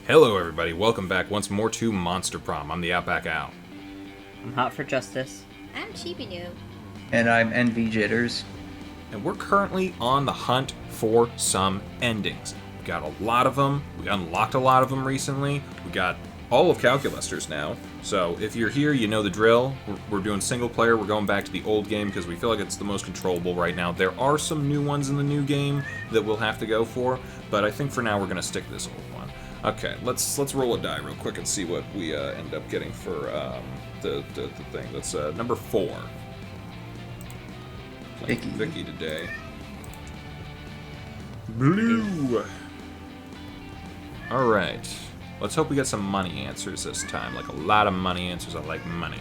Hello everybody, welcome back once more to Monster Prom. I'm the Outback Al. I'm Hot for Justice. I'm Cheapy Noob. And I'm NV Jitters. And we're currently on the hunt for some endings. We got a lot of them, we unlocked a lot of them recently, we got all of Calculusters now. So if you're here, you know the drill. We're doing single player, we're going back to the old game because we feel like it's the most controllable right now. There are some new ones in the new game that we'll have to go for, but I think for now we're going to stick to this old one. Okay, let's roll a die real quick and see what we end up getting for the thing. That's number 4. Vicky today. Blue. All right. Let's hope we get some money answers this time. Like a lot of money answers. I like money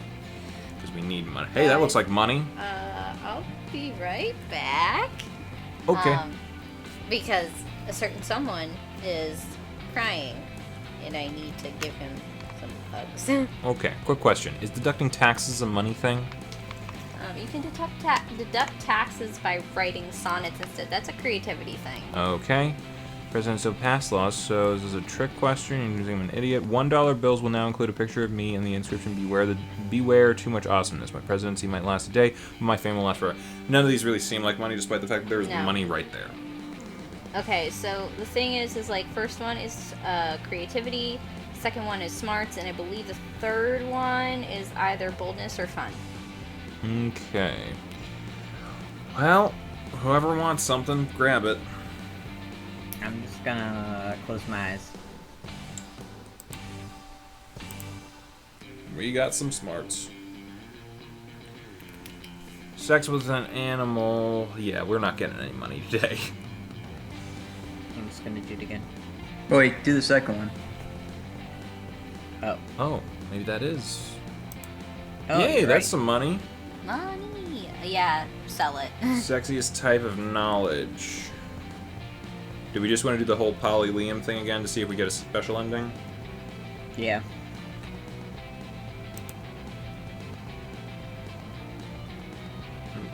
because we need money. Hey, that looks like money. I'll be right back. Okay. Because a certain someone is crying, and I need to give him some hugs. Okay. Quick question: is deducting taxes a money thing? You can deduct taxes by writing sonnets instead. That's a creativity thing. Okay. President still passed laws, so this is a trick question. You're using an idiot. $1 bills will now include a picture of me and the inscription, beware too much awesomeness. My presidency might last a day, but my fame will last forever. None of these really seem like money, despite the fact that there's money right there. Okay, so the thing is like, first one is creativity, second one is smarts, and I believe the third one is either boldness or fun. Okay. Well, whoever wants something, grab it. I'm just gonna close my eyes. We got some smarts. Sex with an animal. Yeah, we're not getting any money today. I'm just gonna do it again. Oh, wait, do the second one. Oh, maybe that is. Oh, Yay, right. that's some money. Money. Yeah, sell it. Sexiest type of knowledge. Do we just want to do the whole Polly Liam thing again to see if we get a special ending? Yeah.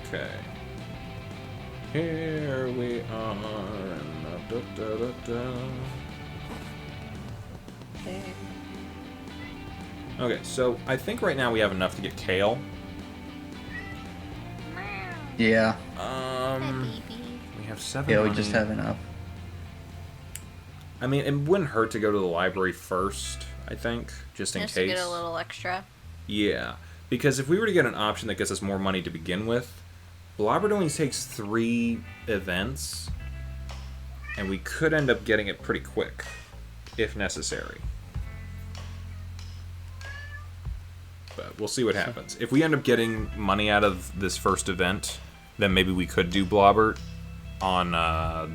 Okay. Here we are. And da. There. Okay, so I think right now we have enough to get Kale. Yeah. We have 7 Yeah, money. we just have enough. I mean, it wouldn't hurt to go to the library first, I think, just in Just case. to get a little extra. Yeah, because if we were to get an option that gets us more money to begin with, Blobbert only takes 3 events, and we could end up getting it pretty quick, if necessary. But we'll see what happens. If we end up getting money out of this first event, then maybe we could do Blobbert on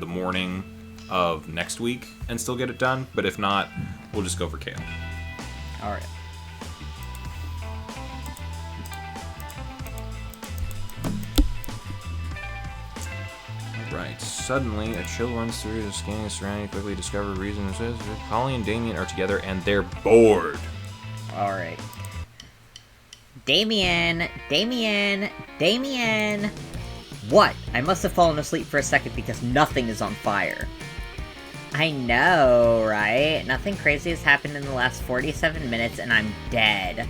the morning of next week and still get it done. But if not, we'll just go for Kale. Alright. Right. Suddenly, a chill runs through the scanning the surrounding, quickly discover a reason. Polly and Damien are together and they're bored. Alright. Damien! What? I must have fallen asleep for a second because nothing is on fire. I know, right? Nothing crazy has happened in the last 47 minutes and I'm dead.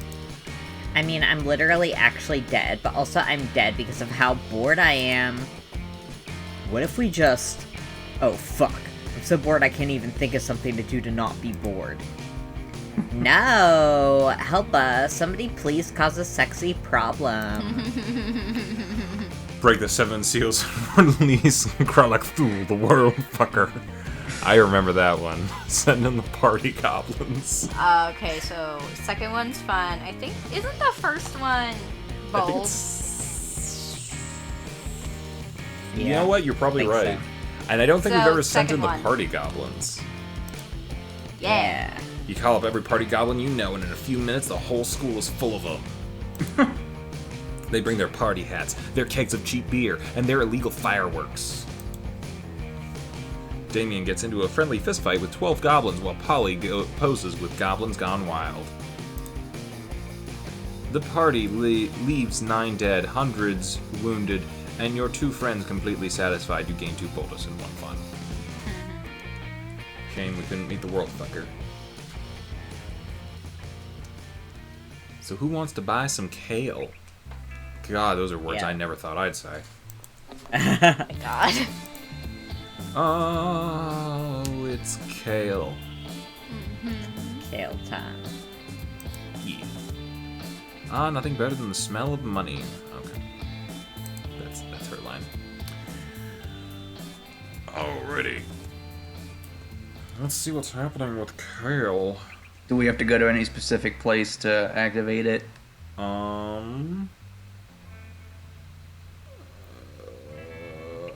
I mean, I'm literally actually dead, but also I'm dead because of how bored I am. What if we just... Oh, fuck. I'm so bored I can't even think of something to do to not be bored. No! Help us. Somebody please cause a sexy problem. Break the 7 seals and release Kralak through the world, fucker. I remember that one. Send in the party goblins. Okay, so second one's fun. I think, isn't the first one I think bold? it's... Yeah, You know what? You're probably think right. so. And I don't think So, we've ever sent in second the one. party goblins. Yeah. You call up every party goblin you know, and in a few minutes, the whole school is full of them. They bring their party hats, their kegs of cheap beer, and their illegal fireworks. Damien gets into a friendly fistfight with 12 goblins while Polly poses with goblins gone wild. The party leaves 9 dead, hundreds wounded, and your 2 friends completely satisfied. You gain 2 quotas in 1 fun. Shame we couldn't meet the world fucker. So who wants to buy some kale? God, those are words Yeah. I never thought I'd say. My God. Oh, it's kale. Kale time. Yeah. Ah, nothing better than the smell of money. Okay. That's her line. Alrighty. Let's see what's happening with Kale. Do we have to go to any specific place to activate it? I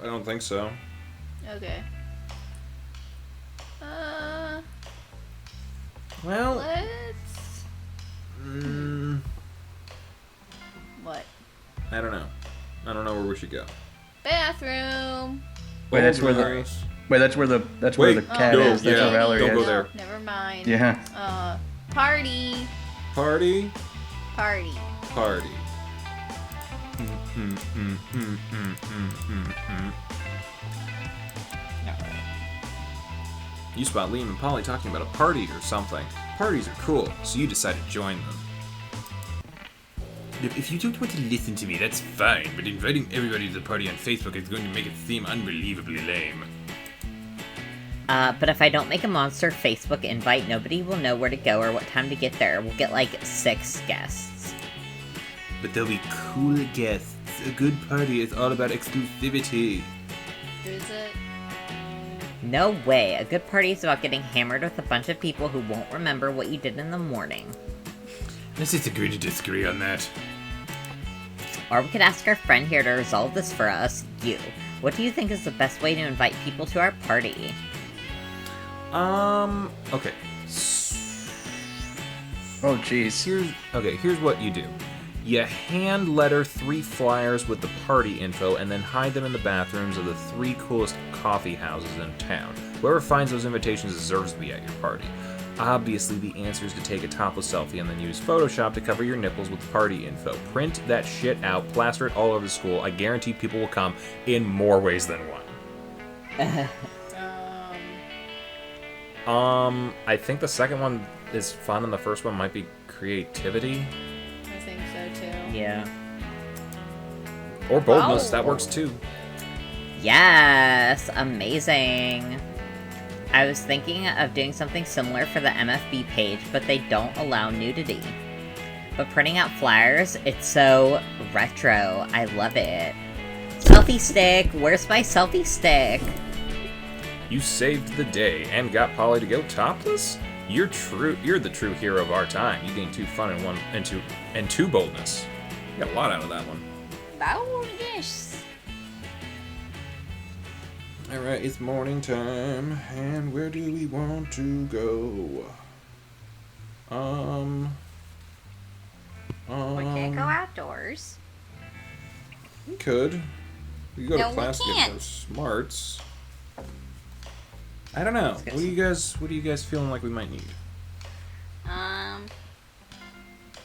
don't think so. Okay. Well, Let's... What? I don't know. I don't know where we should go. Bathroom. Wait, that's where the Wait, cat no, is. That's yeah, where Valerie don't is. go there. Never mind. Yeah. Party. Party. Party. Party. You spot Liam and Polly talking about a party or something. Parties are cool, so you decide to join them. If you don't want to listen to me, that's fine, but inviting everybody to the party on Facebook is going to make it seem unbelievably lame. But if I don't make a monster Facebook invite, nobody will know where to go or what time to get there. We'll get like 6 guests. But they'll be cool guests. A good party is all about exclusivity. Is it? No way. A good party is about getting hammered with a bunch of people who won't remember what you did in the morning. Let's just agree to disagree on that. Or we could ask our friend here to resolve this for us, you. What do you think is the best way to invite people to our party? Okay. Oh, jeez. Here's what you do. You hand letter 3 flyers with the party info and then hide them in the bathrooms of the 3 coolest coffee houses in town. Whoever finds those invitations deserves to be at your party. Obviously, the answer is to take a topless selfie and then use Photoshop to cover your nipples with party info. Print that shit out, plaster it all over the school. I guarantee people will come in more ways than one. I think the second one is fun and the first one might be creativity. I think so too. Yeah. Or boldness, Oh. that works too. Yes! Amazing! I was thinking of doing something similar for the MFB page, but they don't allow nudity. But printing out flyers, it's so retro. I love it. Selfie stick! Where's my selfie stick? You saved the day and got Polly to go topless? You're the true hero of our time. You gained 2 fun and 2 boldness. You got a lot out of that one. Boldness. Alright, it's morning time, and where do we want to go? We can't go outdoors. We could. We could go No, to we class to get can't. those smarts. I don't know. get What are you guys feeling like we might need?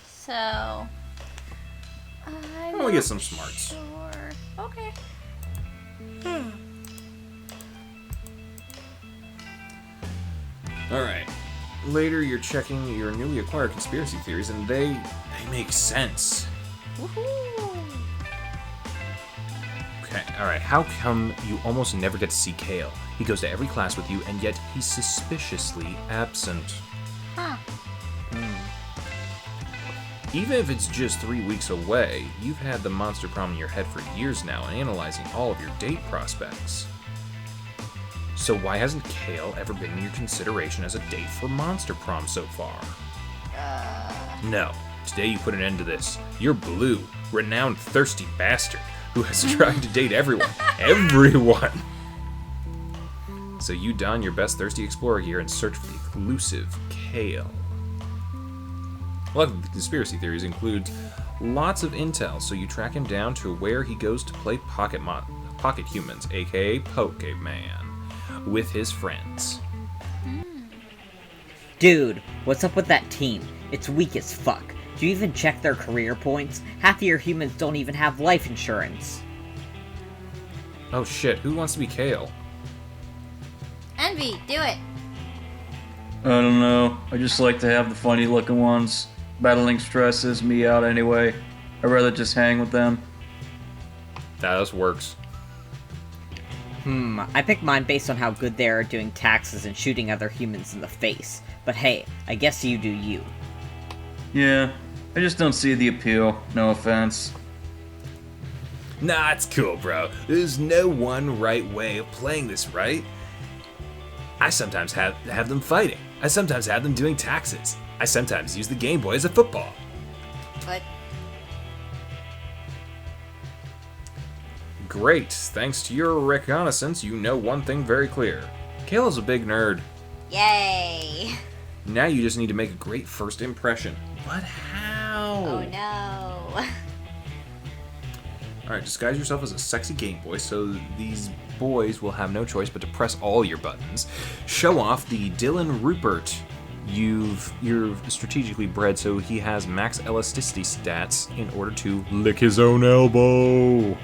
So... Why don't we get some smarts? Sure. Okay. Alright. Later, you're checking your newly acquired conspiracy theories, and they make sense. Woohoo! Okay, alright. How come you almost never get to see Kale? He goes to every class with you, and yet he's suspiciously absent. Huh. Even if it's just 3 weeks away, you've had the monster prom in your head for years now and analyzing all of your date prospects. So why hasn't Kale ever been in your consideration as a date for monster prom so far? No. Today you put an end to this. You're Blue, renowned thirsty bastard, who has tried to date everyone. Everyone! So you don your best thirsty explorer gear and search for the elusive Kale. Luckily, the conspiracy theories include lots of intel, so you track him down to where he goes to play pocket humans, aka Pokeman, with his friends. Dude, what's up with that team? It's weak as fuck. Do you even check their career points? Half of your humans don't even have life insurance. Oh shit, who wants to be Kale? Envy, do it. I don't know. I just like to have the funny looking ones. Battling stresses me out anyway. I'd rather just hang with them. That works. I picked mine based on how good they are at doing taxes and shooting other humans in the face. But hey, I guess you do you. Yeah, I just don't see the appeal, no offense. Nah, it's cool, bro. There's no one right way of playing this, right? I sometimes have them fighting. I sometimes have them doing taxes. I sometimes use the Game Boy as a football. But Great. Thanks to your reconnaissance, you know one thing very clear. Kale is a big nerd. yay! Now you just need to make a great first impression. But how? Oh no. Alright, disguise yourself as a sexy Game Boy so these boys will have no choice but to press all your buttons. Show off the Dylan Rupert. You're strategically bred so he has max elasticity stats in order to lick his own elbow.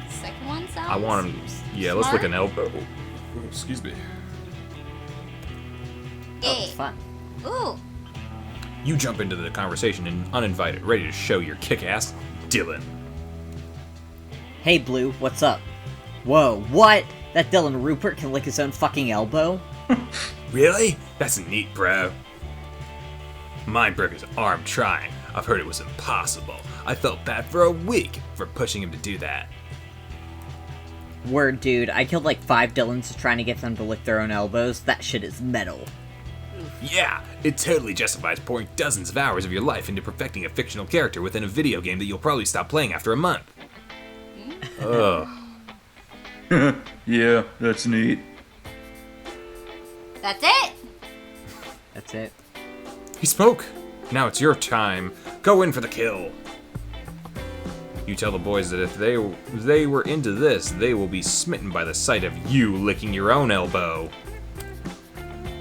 Second one sounds. I want him. Yeah, let's lick an elbow. Oh, excuse me. Oh, it's fun. Ooh. You jump into the conversation and uninvited, ready to show your kick-ass, Dylan. Hey, Blue, what's up? Whoa, what? That Dylan Rupert can lick his own fucking elbow? Really? That's neat, bro. Mine broke his arm trying. I've heard it was impossible. I felt bad for a week for pushing him to do that. Word, dude, I killed like 5 Dylans trying to get them to lick their own elbows. That shit is metal. Yeah, it totally justifies pouring dozens of hours of your life into perfecting a fictional character within a video game that you'll probably stop playing after a month. Ugh. Yeah, that's neat. That's it. That's it. He spoke. Now it's your time. Go in for the kill. You tell the boys that if they were into this, they will be smitten by the sight of you licking your own elbow.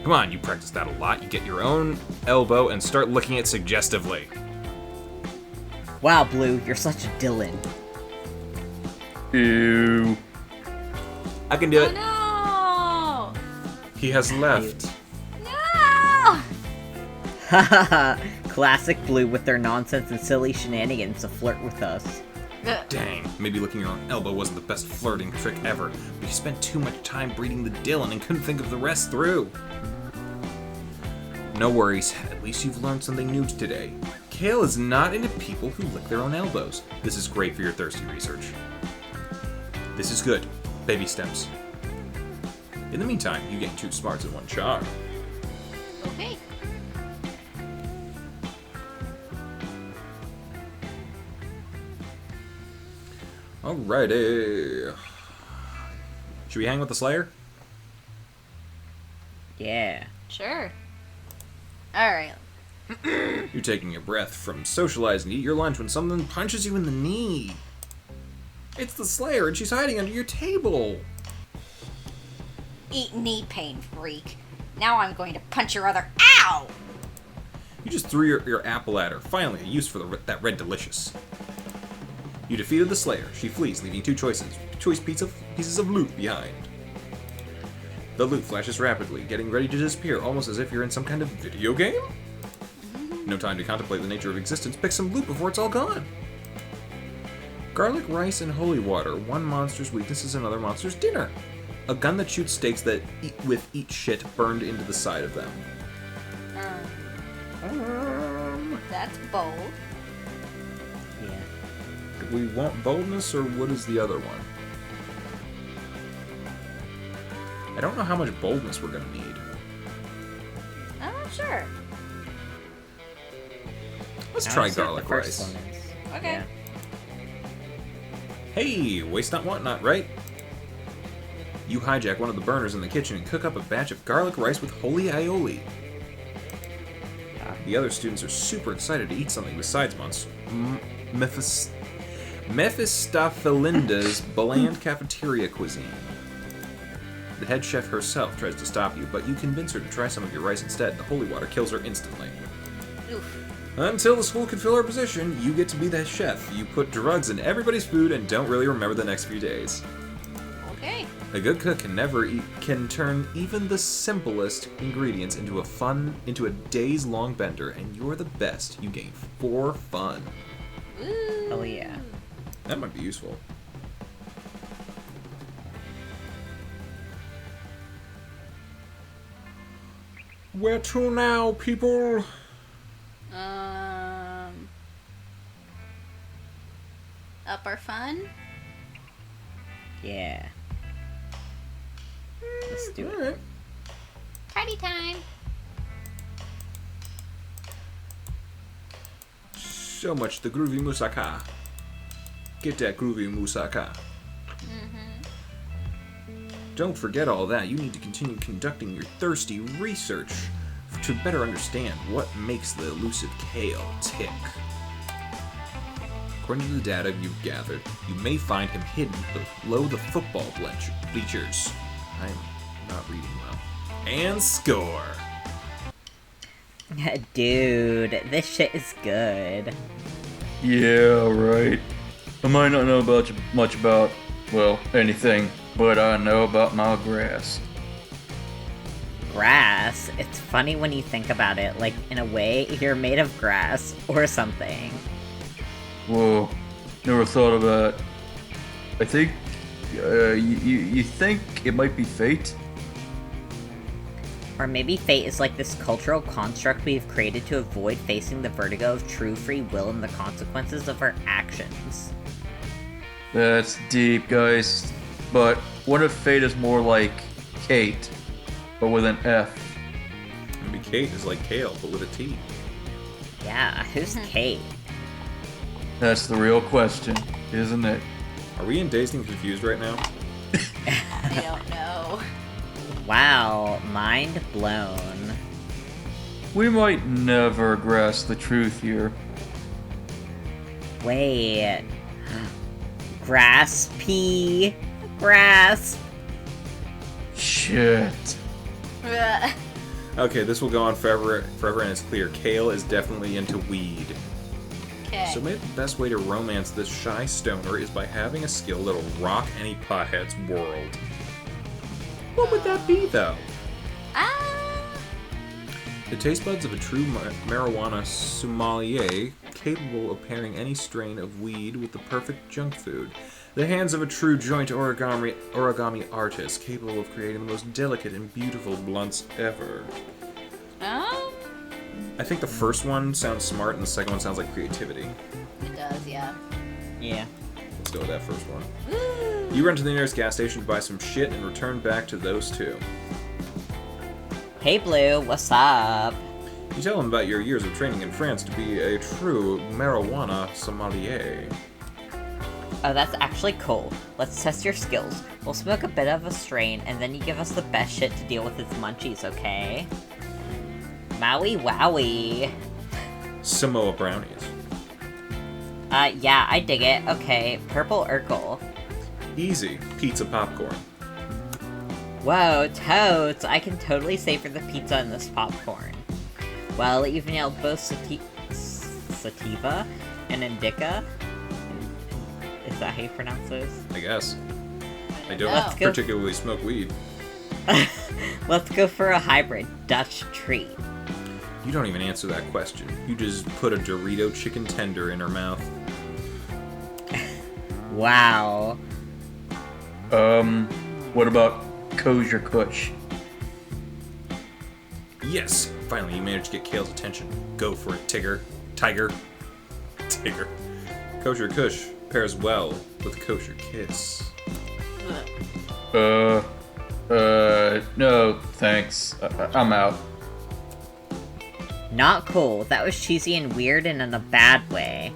Come on, you practice that a lot. You get your own elbow and start licking it suggestively. Wow, Blue, you're such a Dylan. Ew. I can do Oh it. no! He has left. No! Hahaha, classic Blue with their nonsense and silly shenanigans to flirt with us. Dang, maybe licking your own elbow wasn't the best flirting trick ever, but you spent too much time breeding the Dylan and couldn't think of the rest through. No worries, at least you've learned something new today. Kale is not into people who lick their own elbows. This is great for your thirsty research. This is good. Baby steps. In the meantime, you gain 2 smarts and 1 charm. Okay. Alrighty. Should we hang with the Slayer? Yeah. Sure. Alright. You're taking a breath from socializing to eat your lunch when someone punches you in the knee. It's the Slayer and she's hiding under your table. Eat knee pain, freak. Now I'm going to punch your other. Ow! You just threw your apple at her. Finally, a use for that red delicious. You defeated the Slayer. She flees, leaving 2 choice pieces of loot behind. The loot flashes rapidly, getting ready to disappear, almost as if you're in some kind of video game? No time to contemplate the nature of existence. Pick some loot before it's all gone. Garlic rice and holy water. One monster's weakness is another monster's dinner. A gun that shoots stakes that eat shit burned into the side of them. That's bold. Yeah. Do we want boldness, or what is the other one? I don't know how much boldness we're gonna need. I'm not sure. Let's I try don't see what garlic the first rice. one is. Okay. Yeah. Hey, waste not, want not, right? You hijack one of the burners in the kitchen and cook up a batch of garlic rice with holy aioli. The other students are super excited to eat something besides Mephistophelinda's bland cafeteria cuisine. The head chef herself tries to stop you, but you convince her to try some of your rice instead. The holy water kills her instantly. Oof. Until the school can fill her position, you get to be the chef. You put drugs in everybody's food and don't really remember the next few days. Okay. A good cook can turn even the simplest ingredients into a days-long bender, and you're the best you gain for fun. Ooh. Oh yeah. That might be useful. Where to now, people? Up our fun? Yeah. Let's do it. Alright. Party time! So much the groovy moussaka. Get that groovy moussaka. Don't forget all that. You need to continue conducting your thirsty research to better understand what makes the elusive Kale tick. According to the data you've gathered, you may find him hidden below the football bleachers. I'm not reading well. And score! Dude, this shit is good. Yeah, right. I might not know much about, well, anything, but I know about my grass. Grass? It's funny when you think about it, like, in a way, you're made of grass or something. Whoa, never thought of that. I think, you think it might be fate? Or maybe fate is like this cultural construct we've created to avoid facing the vertigo of true free will and the consequences of our actions. That's deep, guys. But what if fate is more like Kate, but with an F? Maybe Kate is like Kale, but with a T. Yeah, who's Kate? That's the real question, isn't it? Are we in Dazed and Confused right now? I don't know. Wow, mind blown. We might never grasp the truth here. Wait. Graspy. Grasp. Shit. Okay, this will go on forever, and it's clear. Kale is definitely into weed. Okay. So maybe the best way to romance this shy stoner is by having a skill that'll rock any pothead's world. What would that be, though? The taste buds of a true marijuana sommelier, capable of pairing any strain of weed with the perfect junk food. The hands of a true joint origami artist, capable of creating the most delicate and beautiful blunts ever. Oh? I think the first one sounds smart, and the second one sounds like creativity. It does, yeah. Yeah. Let's go with that first one. Woo! You run to the nearest gas station to buy some shit and return back to those two. Hey Blue, what's up? You tell him about your years of training in France to be a true marijuana sommelier. Oh, that's actually cool. Let's test your skills. We'll smoke a bit of a strain, and then you give us the best shit to deal with its munchies, okay? Maui wowie. Samoa brownies. Yeah, I dig it. Okay, purple Urkel. Easy. Pizza popcorn. Whoa, totes! I can totally savor the pizza in this popcorn. Well, you've nailed both sativa and indica. Is that how you pronounce those? I guess. I don't Let's go. particularly smoke weed. Let's go for a hybrid Dutch treat. You don't even answer that question. You just put a Dorito chicken tender in her mouth. Wow. What about kosher kush? Yes! Finally, you managed to get Kale's attention. Go for it, Tiger. Tiger. Kosher Kush pairs well with Kosher Kiss. No, thanks. I'm out. Not cool. That was cheesy and weird and in a bad way.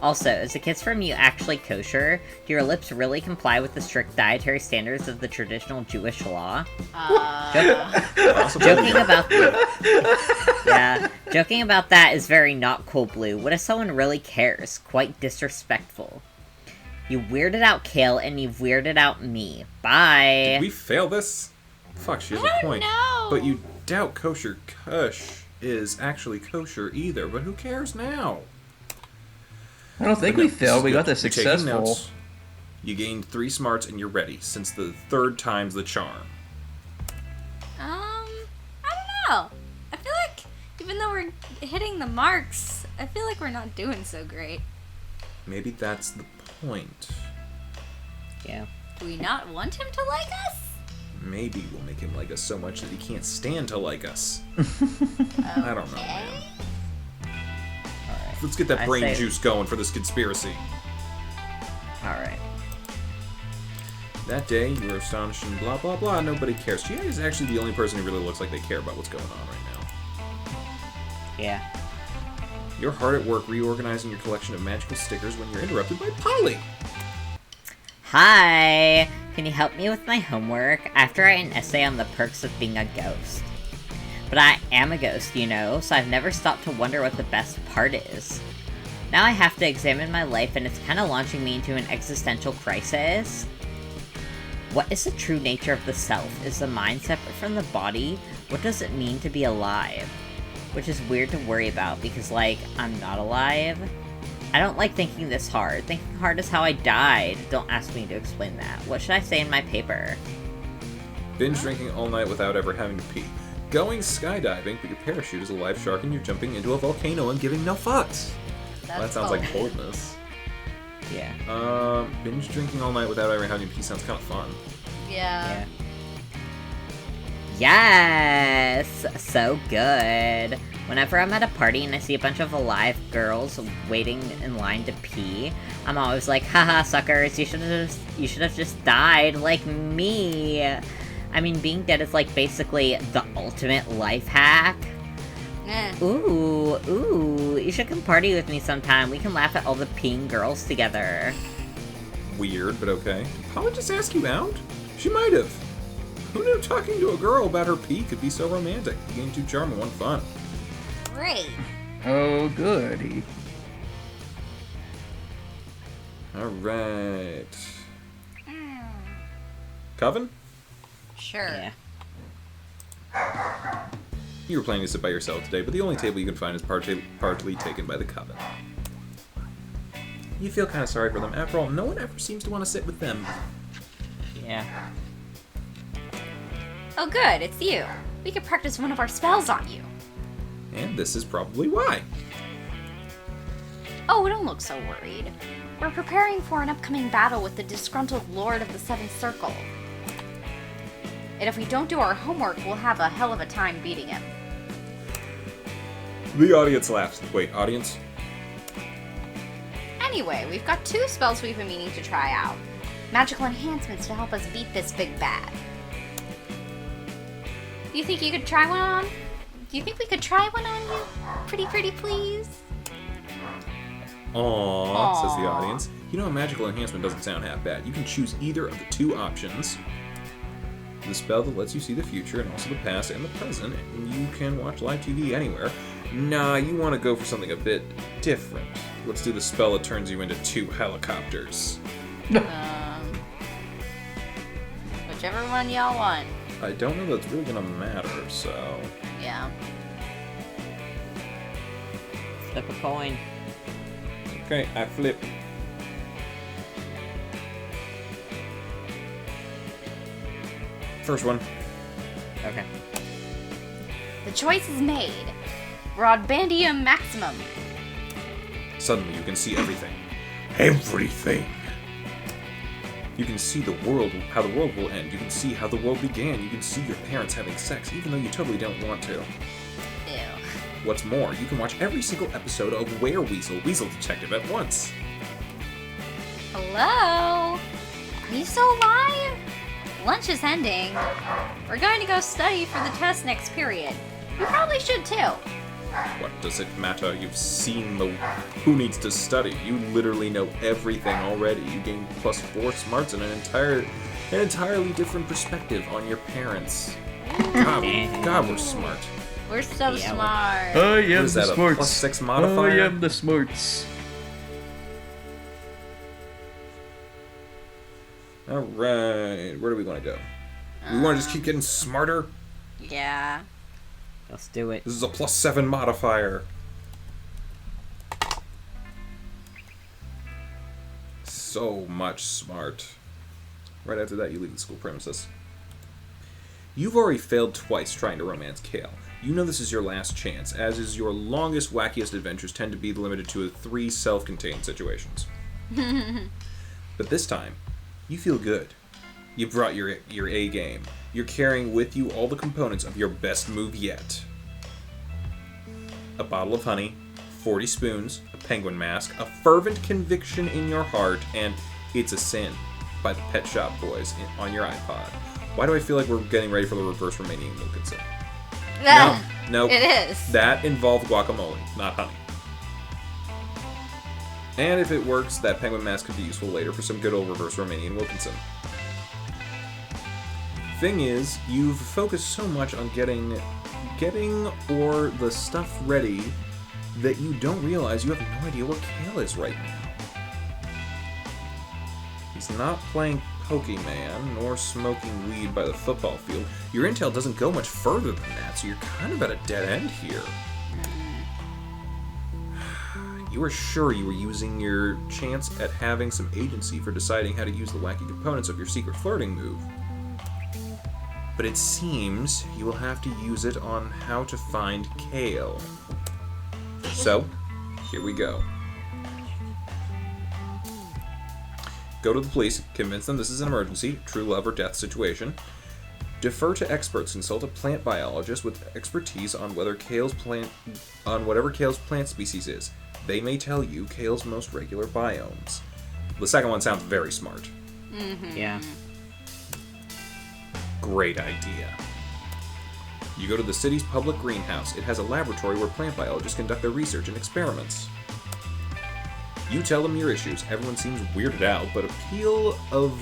Also, is the kiss from you actually kosher? Do your lips really comply with the strict dietary standards of the traditional Jewish law? Joking about joking about that is very not cool, Blue. What if someone really cares? Quite disrespectful. You weirded out Kale, and you've weirded out me. Bye. Did we fail this? Fuck, she has a point. know. But you doubt Kosher Kush is actually kosher either, but who cares now? I don't think But we no, failed. We got good. this You're taking successful. notes. You gained 3 smarts and you're ready, since the 3rd time's the charm. I don't know. I feel like even though we're hitting the marks, I feel like we're not doing so great. Maybe that's the point. Yeah. Do we not want him to like us? Maybe we'll make him like us so much that he can't stand to like us. I don't know, man. Alright. Let's get that I brain say- juice going for this conspiracy. Alright. That day, you were astonished and blah blah blah, nobody cares. Gia is actually the only person who really looks like they care about what's going on right now. Yeah. You're hard at work reorganizing your collection of magical stickers when you're interrupted by Polly. Hi! Can you help me with my homework? I have to write an essay on the perks of being a ghost. But I am a ghost, you know, so I've never stopped to wonder what the best part is. Now I have to examine my life, and it's kinda launching me into an existential crisis. What is the true nature of the self? Is the mind separate from the body? What does it mean to be alive? Which is weird to worry about, because, like, I'm not alive. I don't like thinking this hard. Thinking hard is how I died. Don't ask me to explain that. What should I say in my paper? Binge drinking all night without ever having to pee. Going skydiving, but your parachute is a live shark and you're jumping into a volcano and giving no fucks. Well, that sounds like boldness. Yeah. Binge drinking all night without ever having to pee sounds kind of fun. Yeah. Yes! So good. Whenever I'm at a party and I see a bunch of alive girls waiting in line to pee, I'm always like, haha, suckers, you should have just died like me. I mean, being dead is like basically the ultimate life hack. Ooh, you should come party with me sometime. We can laugh at all the peeing girls together. Weird, but okay. Did Polly just ask you out? She might have. Who knew talking to a girl about her pee could be so romantic? You gained 2 charm and 1 fun. Great. Oh, goody. Alright. Coven? Sure. Yeah. You were planning to sit by yourself today, but the only table you can find is partly taken by the Coven. You feel kind of sorry for them. After all, no one ever seems to want to sit with them. Yeah. Oh, good, it's you. We could practice one of our spells on you. And this is probably why. Oh, don't look so worried. We're preparing for an upcoming battle with the disgruntled Lord of the Seventh Circle. And if we don't do our homework, we'll have a hell of a time beating him. The audience laughs. Wait, audience? Anyway, we've got 2 spells we've been meaning to try out. Magical enhancements to help us beat this big bad. Do you think you could try one on? Do you think we could try one on you? Pretty please? Aww, says the Aw. audience. You know, a magical enhancement doesn't sound half bad. You can choose either of the 2 options. The spell that lets you see the future and also the past and the present, and you can watch live TV anywhere. Nah, you want to go for something a bit different. Let's do the spell that turns you into 2 helicopters. Whichever one y'all want. I don't know that's really gonna matter, so... Yeah. Flip a coin. Okay, I flip. First one. Okay. The choice is made. Broadbandium maximum. Suddenly you can see everything. Everything! You can see the world, how the world will end. You can see how the world began. You can see your parents having sex, even though you totally don't want to. Ew. What's more, you can watch every single episode of Weasel Detective at once. Hello? Are you still alive? Lunch is ending. We're going to go study for the test next period. You probably should too. What does it matter? You've seen the Who Needs to Study. You literally know everything already. You gain plus 4 smarts and an entirely different perspective on your parents. God, we're smart. We're so Yeah, smart. I What am is the that, a smarts. plus 6 modifier? I am the smarts. Alright, where do we want to go? We want to just keep getting smarter? Yeah. Let's do it. This is a plus 7 modifier. so much smart. Right after that, you leave the school premises. You've already failed twice trying to romance Kale. You know this is your last chance, as is your longest, wackiest adventures tend to be limited to 3 self-contained situations. But this time, you feel good. You brought your A game. You're carrying with you all the components of your best move yet. A bottle of honey, 40 spoons, a penguin mask, a fervent conviction in your heart, and It's a Sin by the Pet Shop Boys on your iPod. Why do I feel like we're getting ready for the reverse Romanian Wilkinson? No. It is. That involved guacamole, not honey. And if it works, that penguin mask could be useful later for some good old reverse Romanian Wilkinson. Thing is, you've focused so much on getting or the stuff ready that you don't realize you have no idea where Kale is right now. He's not playing Pokemon nor smoking weed by the football field. Your intel doesn't go much further than that, so you're kind of at a dead end here. You were sure you were using your chance at having some agency for deciding how to use the wacky components of your secret flirting move. But it seems you will have to use it on how to find Kale. So, here we go. Go to the police, convince them this is an emergency, true love or death situation. Defer to experts, consult a plant biologist with expertise on whatever Kale's plant species is. They may tell you Kale's most regular biomes. The second one sounds very smart. Mm-hmm. Yeah. Great idea. You go to the city's public greenhouse. It has a laboratory where plant biologists conduct their research and experiments. You tell them your issues. Everyone seems weirded out, but a peal of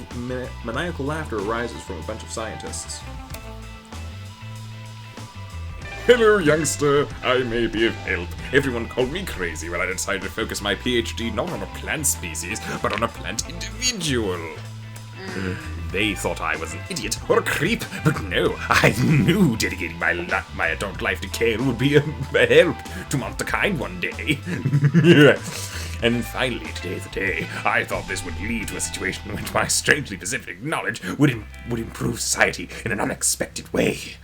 maniacal laughter arises from a bunch of scientists. Hello, youngster. I may be of help. Everyone called me crazy when I decided to focus my PhD not on a plant species, but on a plant individual. They thought I was an idiot or a creep, but no, I knew dedicating my adult life to Kale would be a help to mankind one day. And finally, today's the day. I thought this would lead to a situation in which my strangely specific knowledge would improve society in an unexpected way.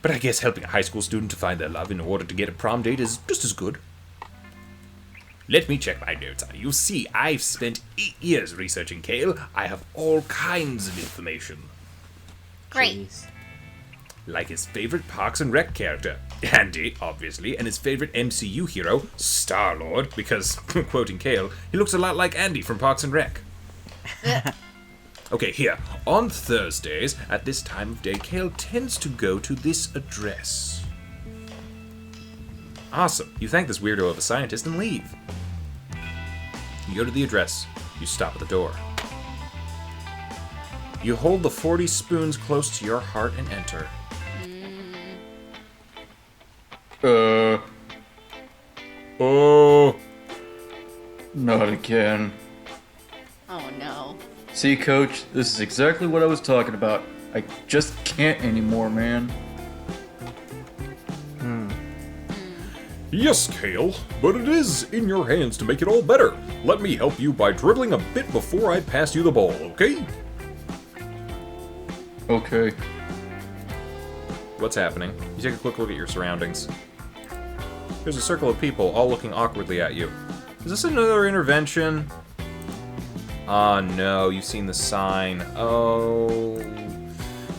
But I guess helping a high school student to find their love in order to get a prom date is just as good. Let me check my notes. You see, I've spent 8 years researching Kale. I have all kinds of information. Great. Jeez. Like his favorite Parks and Rec character, Andy, obviously, and his favorite MCU hero, Star-Lord, because, quoting Kale, he looks a lot like Andy from Parks and Rec. Okay, here. On Thursdays, at this time of day, Kale tends to go to this address. Awesome. You thank this weirdo of a scientist and leave. You go to the address. You stop at the door. You hold the 40 spoons close to your heart and enter. Oh. Not again. Oh no. See, Coach, this is exactly what I was talking about. I just can't anymore, man. Yes, Kale, but it is in your hands to make it all better. Let me help you by dribbling a bit before I pass you the ball, okay? Okay. What's happening? You take a quick look at your surroundings. There's a circle of people all looking awkwardly at you. Is this another intervention? Ah, no, you've seen the sign. Oh.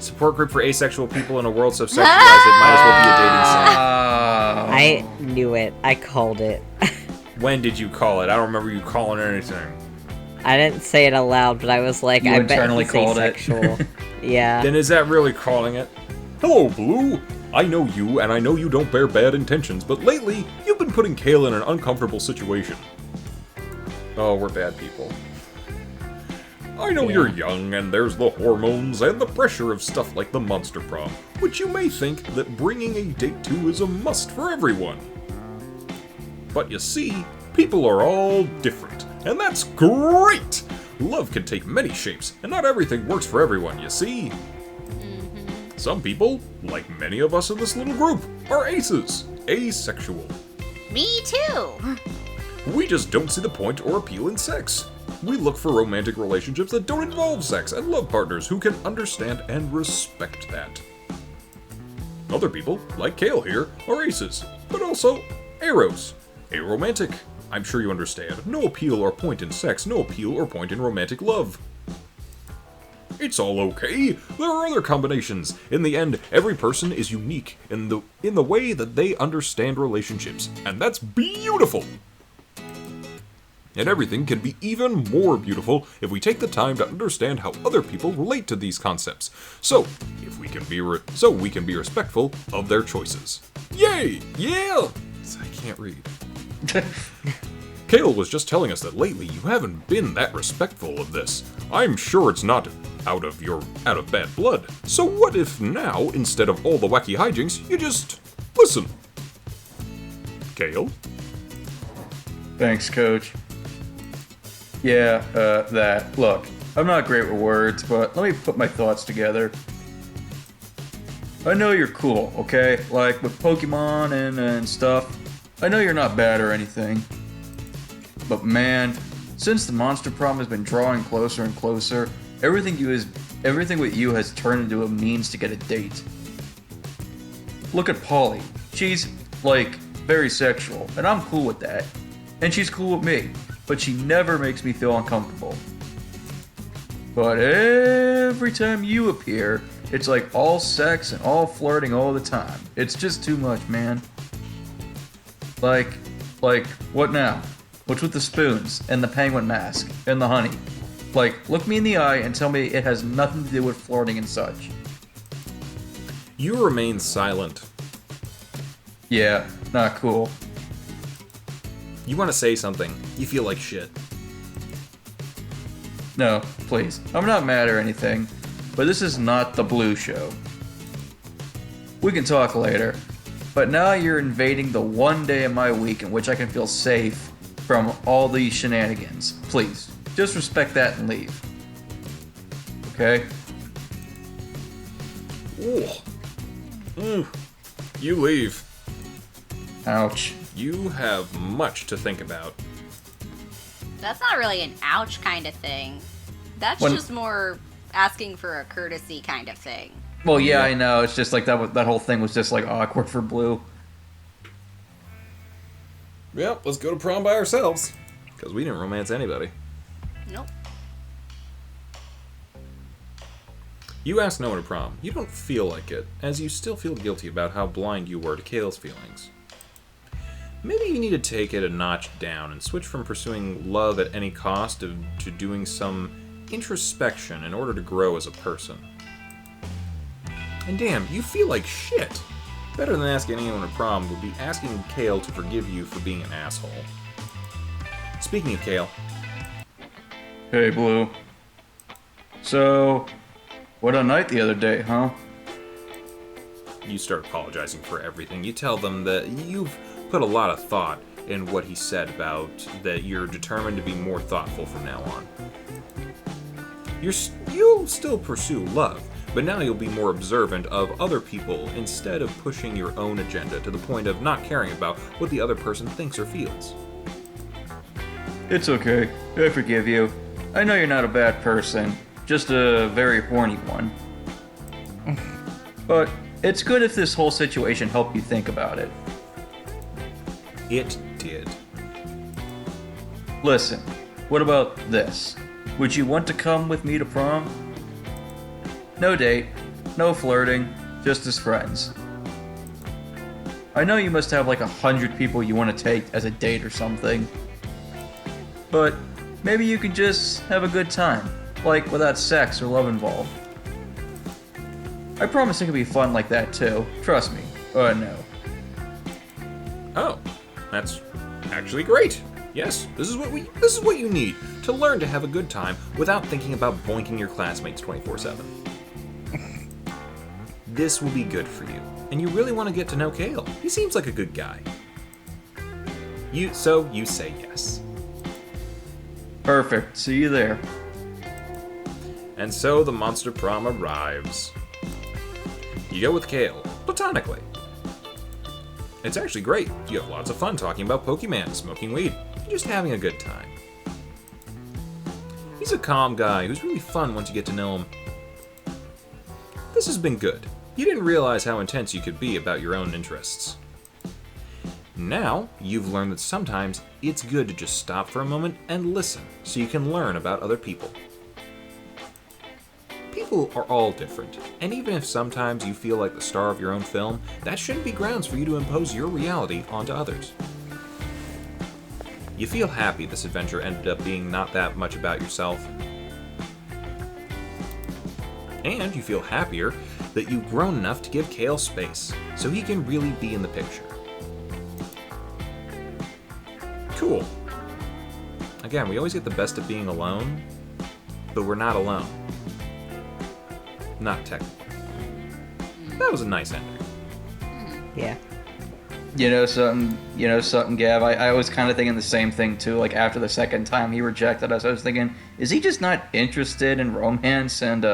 Support group for asexual people in a world so sexualized it might as well be a dating site. I knew it. I called it. When did you call it? I don't remember you calling anything. I didn't say it aloud, but I was like, You I bet internally he's called it. asexual. Yeah. Then is that really calling it? Hello, Blue. I know you, and I know you don't bear bad intentions, but lately, you've been putting Kale in an uncomfortable situation. Oh, we're bad people. I know you're young, and there's the hormones and the pressure of stuff like the Monster Prom, which you may think that bringing a date to is a must for everyone. But you see, people are all different, and that's great! Love can take many shapes, and not everything works for everyone, you see? Some people, like many of us in this little group, are aces, asexual. Me too. We just don't see the point or appeal in sex. we look for romantic relationships that don't involve sex and love partners who can understand and respect that. Other people, like Kale here, are aces, but also aros. Aromantic. I'm sure you understand. No appeal or point in sex, no appeal or point in romantic love. It's all okay. There are other combinations. In the end, every person is unique in the way that they understand relationships, and that's beautiful. And everything can be even more beautiful if we take the time to understand how other people relate to these concepts. So we can be respectful of their choices. Yay! Yeah! I can't read. Kale was just telling us that lately you haven't been that respectful of this. I'm sure it's not out of bad blood. So what if now, instead of all the wacky hijinks, you just listen? Kale? Thanks, Coach. Yeah, that. Look, I'm not great with words, but let me put my thoughts together. I know you're cool, okay? Like, with Pokemon and stuff. I know you're not bad or anything. But man, since the Monster Prom has been drawing closer and closer, everything with you has turned into a means to get a date. Look at Polly. She's, like, very sexual, and I'm cool with that. And she's cool with me, but she never makes me feel uncomfortable. But every time you appear, it's like all sex and all flirting all the time. It's just too much, man. Like, what now? What's with the spoons, and the penguin mask, and the honey? Like, look me in the eye and tell me it has nothing to do with flirting and such. You remain silent. Yeah, not cool. You want to say something. You feel like shit. No, please. I'm not mad or anything, but this is not the Blue Show. We can talk later, but now you're invading the one day of my week in which I can feel safe from all these shenanigans. Please, just respect that and leave. Okay? You leave. Ouch. You have much to think about. That's not really an ouch kind of thing. That's just more asking for a courtesy kind of thing. Well, yeah, I know. It's just like that whole thing was just like awkward for Blue. Yep, let's go to prom by ourselves. Because we didn't romance anybody. Nope. You asked no one to prom. You don't feel like it, as you still feel guilty about how blind you were to Kale's feelings. Maybe you need to take it a notch down and switch from pursuing love at any cost to doing some introspection in order to grow as a person. And damn, you feel like shit. Better than asking anyone to prom would be asking Kale to forgive you for being an asshole. Speaking of Kale. Hey, Blue. So, what a night the other day, huh? You start apologizing for everything. You tell them that you've put a lot of thought in what he said about that you're determined to be more thoughtful from now on. You'll still pursue love, but now you'll be more observant of other people instead of pushing your own agenda to the point of not caring about what the other person thinks or feels. It's okay. I forgive you. I know you're not a bad person, just a very horny one. But it's good if this whole situation helped you think about it. It did. Listen, what about this? Would you want to come with me to prom? No date, no flirting, just as friends. I know you must have like 100 people you want to take as a date or something. But maybe you can just have a good time, like without sex or love involved. I promise it can be fun like that too, trust me. No. Oh, that's actually great. Yes, this is what you need to learn to have a good time without thinking about boinking your classmates 24/7. This will be good for you, and you really want to get to know Kale. He seems like a good guy. So you say yes. Perfect, see you there. And so the monster prom arrives. You go with Kale, platonically. It's actually great. You have lots of fun talking about Pokemon, smoking weed, and just having a good time. He's a calm guy who's really fun once you get to know him. This has been good. You didn't realize how intense you could be about your own interests. Now, you've learned that sometimes it's good to just stop for a moment and listen so you can learn about other people. People are all different, and even if sometimes you feel like the star of your own film, that shouldn't be grounds for you to impose your reality onto others. You feel happy this adventure ended up being not that much about yourself. And you feel happier that you've grown enough to give Kale space, so he can really be in the picture. Cool. Again, we always get the best of being alone, but we're not alone. Not technically. That was a nice ending. Yeah. You know something, Gav? I was kind of thinking the same thing too. Like after the second time he rejected us, I was thinking, is he just not interested in romance? And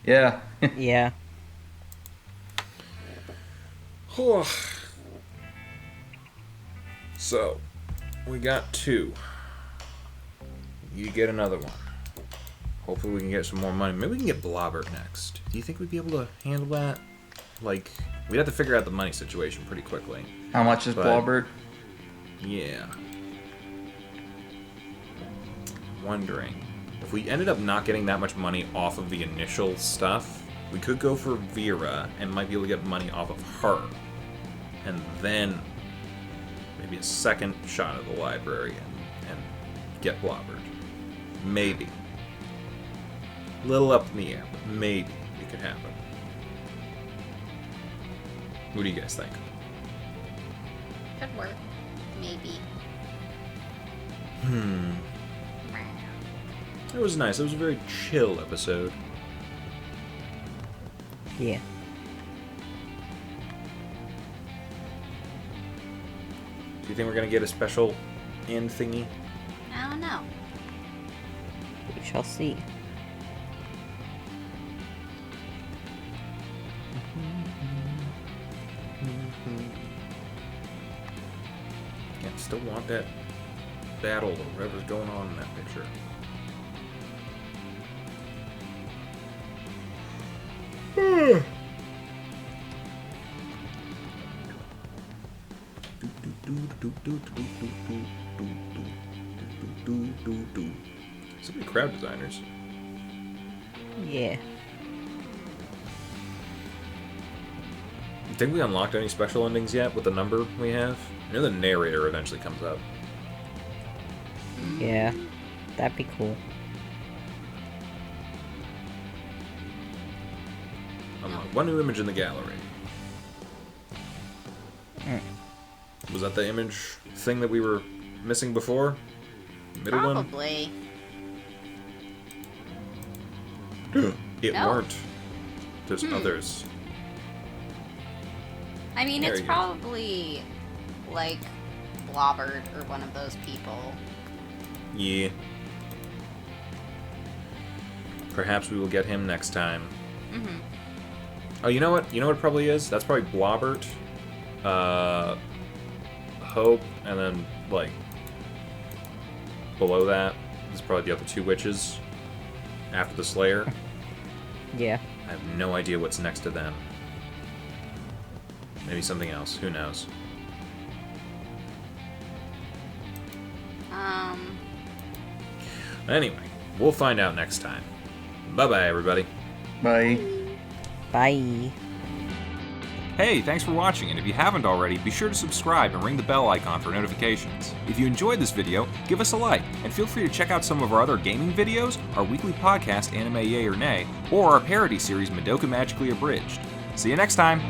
yeah. Yeah. So, we got 2. You get another one. Hopefully we can get some more money. Maybe we can get Blobbert next. Do you think we'd be able to handle that? Like, we'd have to figure out the money situation pretty quickly. How much is Blobbert? Yeah. Wondering. If we ended up not getting that much money off of the initial stuff, we could go for Vera and might be able to get money off of her. And then maybe a second shot at the library and get Blobbert. Maybe. A little up in the air, but maybe it could happen. What do you guys think? Could work. Maybe. It was nice. It was a very chill episode. Yeah. Do you think we're gonna get a special end thingy? I don't know. We shall see. Yeah, still want that battle or whatever's going on in that picture. So many crowd designers. Yeah. You think we unlocked any special endings yet with the number we have? I know the narrator eventually comes up. Yeah. That'd be cool. Unlock one new image in the gallery. Was that the image thing that we were missing before? Middle Probably. one? It No. weren't. There's others. I mean, There it's you go. probably like Blobbert or one of those people. Yeah. Perhaps we will get him next time. Mm-hmm. Oh, you know what? You know what it probably is? That's probably Blobbert, Hope, and then, like, below that is probably the other 2 witches after the Slayer. Yeah. I have no idea what's next to them. Maybe something else. Who knows? Anyway, we'll find out next time. Bye-bye, everybody. Bye. Bye. Hey, thanks for watching, and if you haven't already, be sure to subscribe and ring the bell icon for notifications. If you enjoyed this video, give us a like, and feel free to check out some of our other gaming videos, our weekly podcast Anime Yay or Nay, or our parody series Madoka Magically Abridged. See you next time!